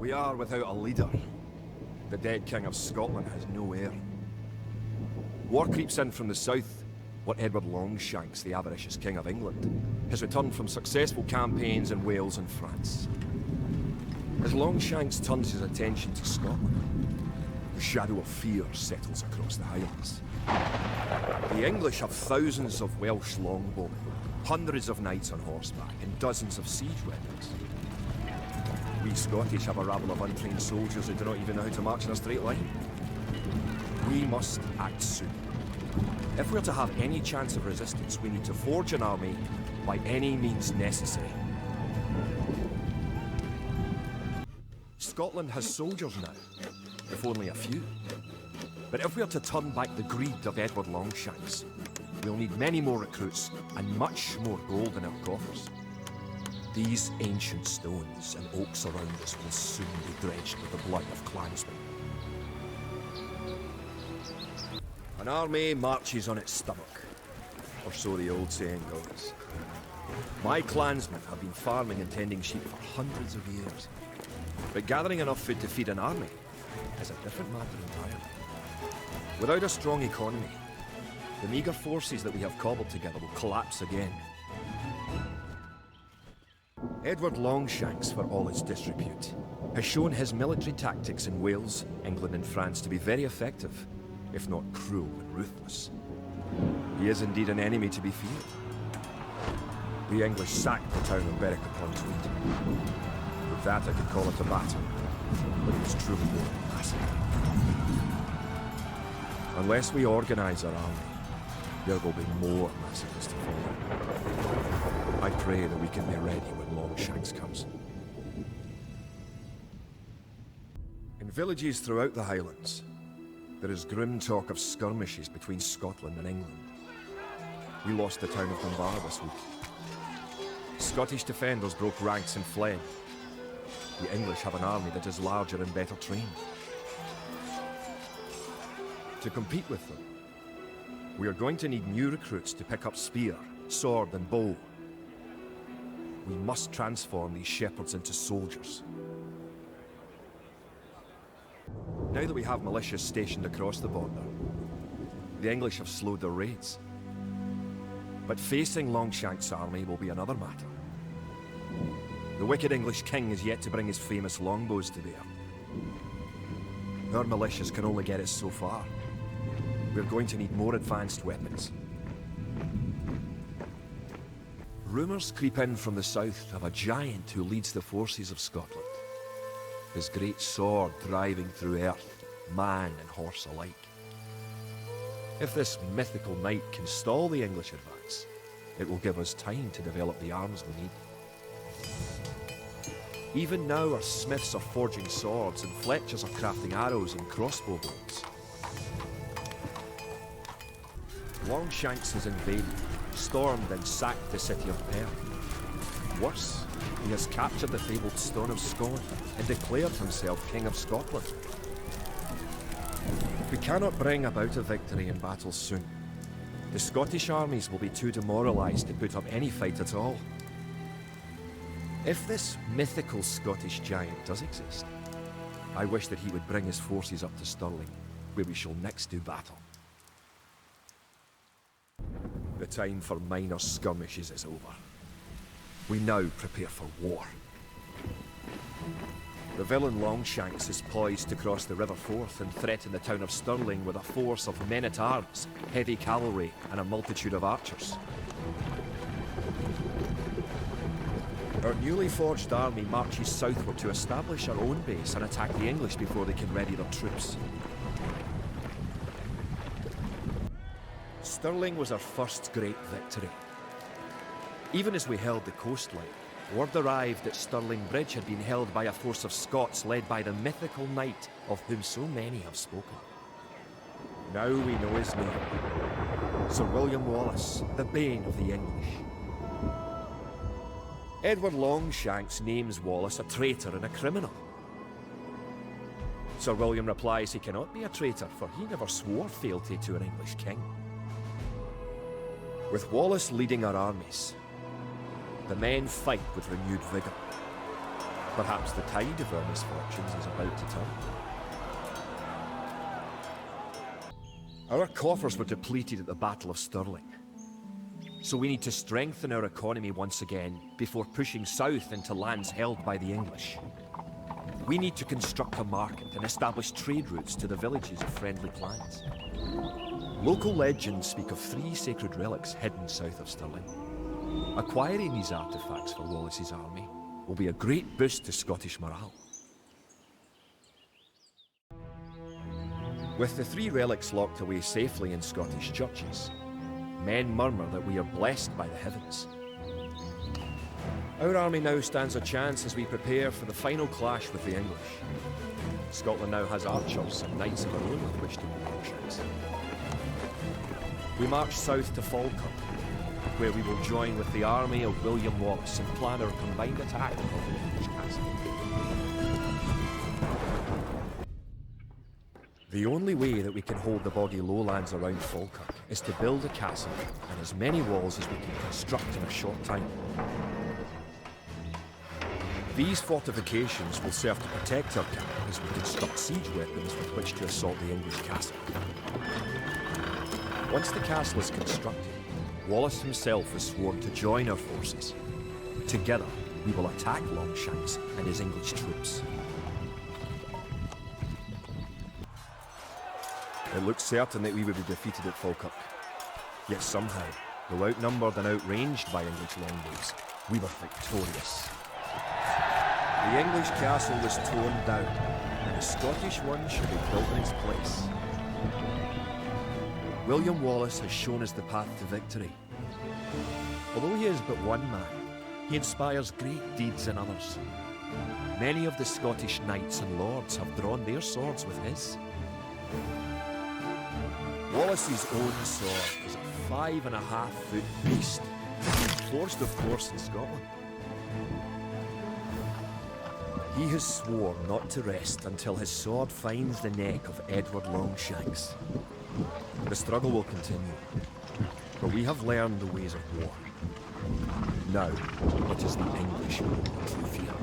We are without a leader. The dead King of Scotland has no heir. War creeps in from the south, where Edward Longshanks, the avaricious King of England, has returned from successful campaigns in Wales and France. As Longshanks turns his attention to Scotland, the shadow of fear settles across the Highlands. The English have thousands of Welsh longbowmen, hundreds of knights on horseback, and dozens of siege weapons. We Scottish have a rabble of untrained soldiers who do not even know how to march in a straight line. We must act soon. If we're to have any chance of resistance, we need to forge an army by any means necessary. Scotland has soldiers now, if only a few. But if we are to turn back the greed of Edward Longshanks, we'll need many more recruits and much more gold in our coffers. These ancient stones and oaks around us will soon be dredged with the blood of clansmen. An army marches on its stomach, or so the old saying goes. My clansmen have been farming and tending sheep for hundreds of years, but gathering enough food to feed an army is a different matter entirely. Without a strong economy, the meagre forces that we have cobbled together will collapse again. Edward Longshanks, for all his disrepute, has shown his military tactics in Wales, England and France to be very effective, if not cruel and ruthless. He is indeed an enemy to be feared. The English sacked the town of Berwick-upon-Tweed. With that I could call it a battle, but it was truly more than a massacre. Unless we organise our army, there will be more massacres to follow. I pray that we can be ready when Longshanks comes. In villages throughout the Highlands, there is grim talk of skirmishes between Scotland and England. We lost the town of Dunbar this week. Scottish defenders broke ranks and fled. The English have an army that is larger and better trained. To compete with them, we are going to need new recruits to pick up spear, sword and bow. We must transform these shepherds into soldiers. Now that we have militias stationed across the border, the English have slowed their raids. But facing Longshanks' army will be another matter. The wicked English king is yet to bring his famous longbows to bear. Our militias can only get us so far. We're going to need more advanced weapons. Rumours creep in from the south of a giant who leads the forces of Scotland. His great sword driving through earth, man and horse alike. If this mythical knight can stall the English advance, it will give us time to develop the arms we need. Even now our smiths are forging swords and fletchers are crafting arrows and crossbow bolts. Longshanks has invaded, stormed and sacked the city of Perth. Worse, he has captured the fabled Stone of Scone and declared himself King of Scotland. We cannot bring about a victory in battle soon. The Scottish armies will be too demoralised to put up any fight at all. If this mythical Scottish giant does exist, I wish that he would bring his forces up to Stirling, where we shall next do battle. The time for minor skirmishes is over. We now prepare for war. The villain Longshanks is poised to cross the River Forth and threaten the town of Stirling with a force of men-at-arms, heavy cavalry, and a multitude of archers. Our newly forged army marches southward to establish our own base and attack the English before they can ready their troops. Stirling was our first great victory. Even as we held the coastline, word arrived that Stirling Bridge had been held by a force of Scots led by the mythical knight of whom so many have spoken. Now we know his name. Sir William Wallace, the bane of the English. Edward Longshanks names Wallace a traitor and a criminal. Sir William replies he cannot be a traitor, for he never swore fealty to an English king. With Wallace leading our armies, the men fight with renewed vigour. Perhaps the tide of our misfortunes is about to turn. Our coffers were depleted at the Battle of Stirling. So we need to strengthen our economy once again before pushing south into lands held by the English. We need to construct a market and establish trade routes to the villages of friendly clans. Local legends speak of 3 sacred relics hidden south of Stirling. Acquiring these artifacts for Wallace's army will be a great boost to Scottish morale. With the 3 relics locked away safely in Scottish churches, men murmur that we are blessed by the heavens. Our army now stands a chance as we prepare for the final clash with the English. Scotland now has archers and knights of our own with which to make Longshanks. We march south to Falkirk, where we will join with the army of William Wallace and plan our combined attack on the English castle. The only way that we can hold the boggy lowlands around Falkirk is to build a castle and as many walls as we can construct in a short time. These fortifications will serve to protect our camp as we construct siege weapons with which to assault the English castle. Once the castle is constructed, Wallace himself is sworn to join our forces. Together, we will attack Longshanks and his English troops. It looked certain that we would be defeated at Falkirk. Yet somehow, though outnumbered and outranged by English longbows, we were victorious. The English castle was torn down, and a Scottish one should be built in its place. William Wallace has shown us the path to victory. Although he is but one man, he inspires great deeds in others. Many of the Scottish knights and lords have drawn their swords with his. Wallace's own sword is a 5.5-foot beast, forged of course in Scotland. He has sworn not to rest until his sword finds the neck of Edward Longshanks. The struggle will continue, but we have learned the ways of war. Now, it is the English who fear.